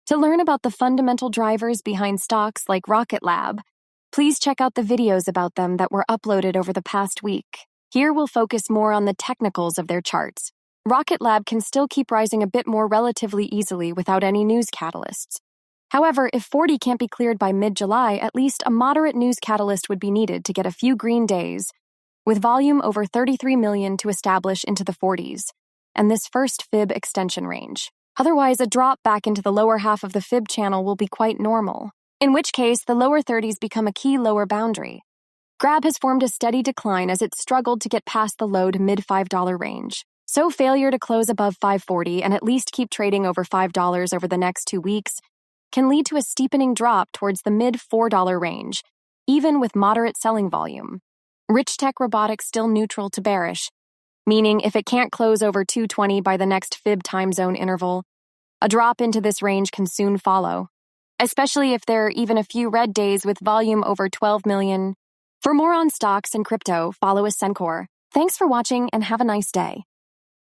To learn about the fundamental drivers behind stocks like RKLB, please check out the videos about them that were uploaded over the past week. Here we'll focus more on the technicals of their charts. RKLB can still keep rising a bit more relatively easily without any news catalysts. However, if 40 can't be cleared by mid-July, at least a moderate news catalyst would be needed to get a few green days, with volume over 33 million to establish into the 40s, and this first fib extension range. Otherwise, a drop back into the lower half of the fib channel will be quite normal, in which case the lower 30s become a key lower boundary. Grab has formed a steady decline as it struggled to get past the low to mid-$5 range. So failure to close above $5.40 and at least keep trading over $5 over the next 2 weeks can lead to a steepening drop towards the mid-$4 range, even with moderate selling volume. Rich Tech Robotics still neutral to bearish, meaning if it can't close over 220 by the next fib time zone interval, a drop into this range can soon follow, especially if there are even a few red days with volume over 12 million. For more on stocks and crypto, follow Ascencore. Thanks for watching and have a nice day.